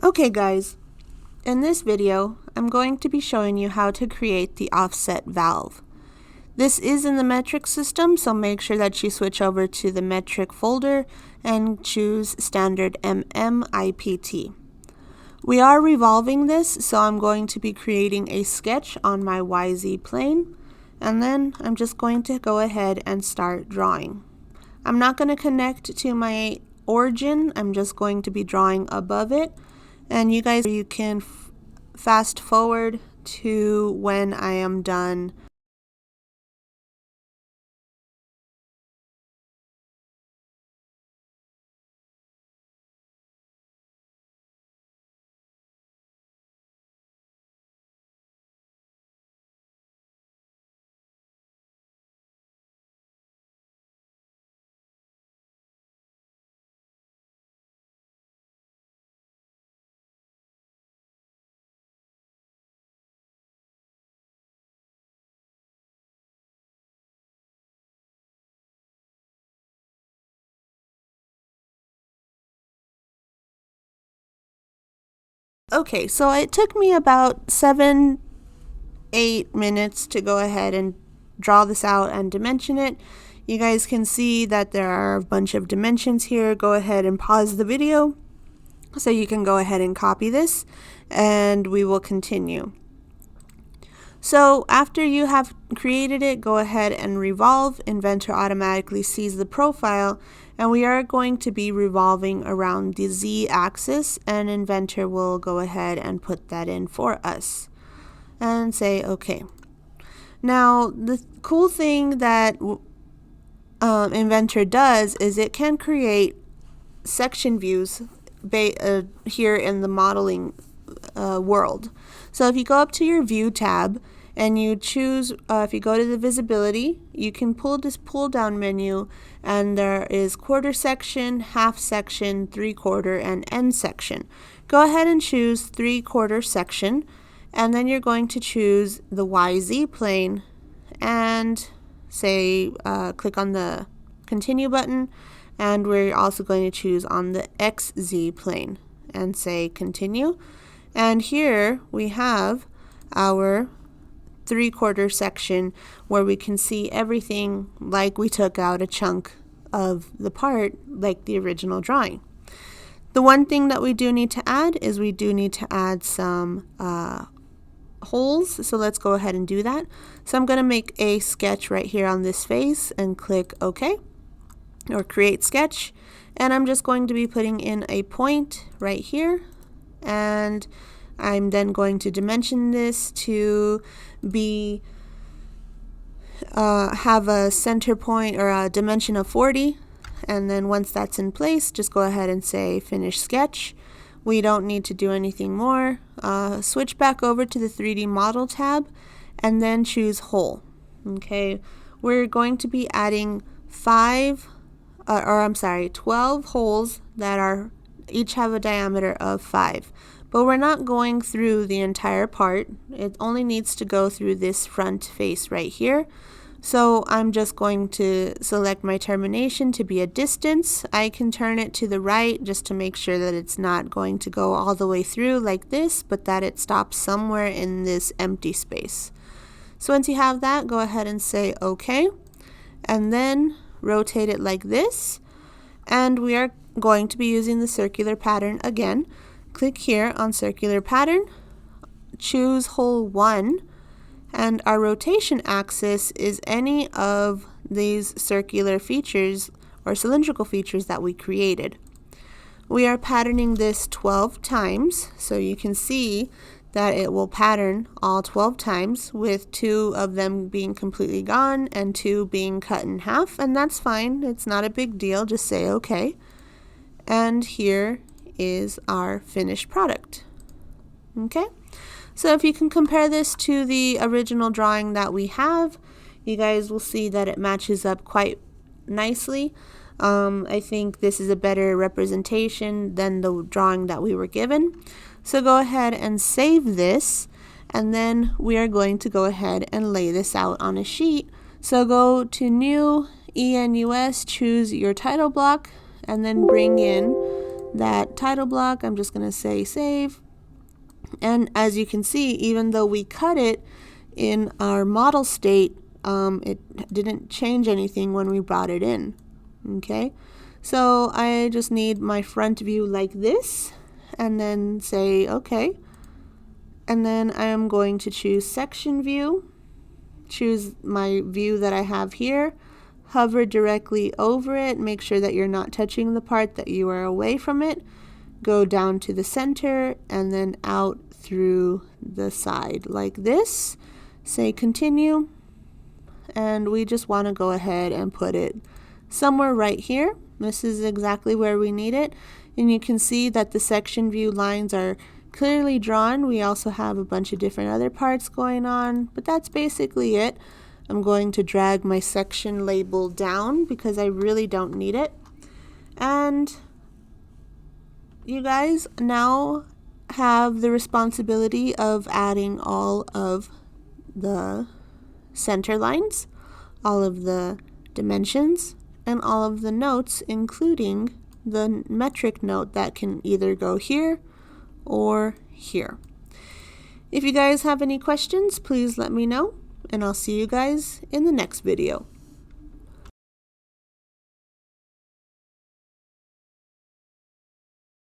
Okay guys, in this video I'm going to be showing you how to create the offset valve. This is in the metric system, so make sure that you switch over to the metric folder and choose standard MMIPT. We are revolving this, so I'm going to be creating a sketch on my YZ plane, and then I'm just going to go ahead and start drawing. I'm not going to connect to my origin, I'm just going to be drawing above it, and you can fast forward to when I am done. Okay, so it took me about 7-8 minutes to go ahead and draw this out and dimension it. You guys can see that there are a bunch of dimensions here. Go ahead and pause the video so you can go ahead and copy this, and we will continue. So after you have created it, go ahead and revolve. Inventor automatically sees the profile, and we are going to be revolving around the Z axis, and Inventor will go ahead and put that in for us and say OK. Now the cool thing that Inventor does is it can create section views here in the modeling world. So if you go up to your view tab and you choose, if you go to the visibility, you can pull this pull down menu, and there is quarter section, half section, 3/4, and end section. Go ahead and choose 3/4 section, and then you're going to choose the YZ plane and say click on the continue button, and we're also going to choose on the XZ plane and say continue. And here we have our 3/4 section where we can see everything like we took out a chunk of the part like the original drawing. The one thing that we do need to add is we do need to add some holes, so let's go ahead and do that. So I'm going to make a sketch right here on this face and click OK or create sketch, and I'm just going to be putting in a point right here, and I'm then going to dimension this to be have a center point or a dimension of 40, and then once that's in place, just go ahead and say finish sketch. We don't need to do anything more. Switch back over to the 3D model tab and then choose hole. Okay, we're going to be adding 12 holes that are each have a diameter of 5. But we're not going through the entire part. It only needs to go through this front face right here. So I'm just going to select my termination to be a distance. I can turn it to the right just to make sure that it's not going to go all the way through like this, but that it stops somewhere in this empty space. So once you have that, go ahead and say OK, and then rotate it like this. And we are going to be using the circular pattern again. Click here on circular pattern, choose hole 1, and our rotation axis is any of these circular features or cylindrical features that we created. We are patterning this 12 times, so you can see that it will pattern all 12 times, with 2 of them being completely gone and 2 being cut in half, and that's fine. It's not a big deal. Just say OK. And here is our finished product. Okay, so if you can compare this to the original drawing that we have, you guys will see that it matches up quite nicely. I think this is a better representation than the drawing that we were given. So go ahead and save this, and then we are going to go ahead and lay this out on a sheet. So go to New, ENUS, choose your title block, and then bring in that title block. I'm just going to say save. And as you can see, even though we cut it in our model state, it didn't change anything when we brought it in. Okay, so I just need my front view like this, and then say okay. And then I am going to choose section view, choose my view that I have here, hover directly over it, make sure that you're not touching the part, that you are away from it, go down to the center, and then out through the side like this. Say continue, and we just want to go ahead and put it somewhere right here. This is exactly where we need it, and you can see that the section view lines are clearly drawn. We also have a bunch of different other parts going on, but that's basically it. I'm going to drag my section label down because I really don't need it. And you guys now have the responsibility of adding all of the center lines, all of the dimensions, and all of the notes, including the metric note that can either go here or here. If you guys have any questions, please let me know, and I'll see you guys in the next video.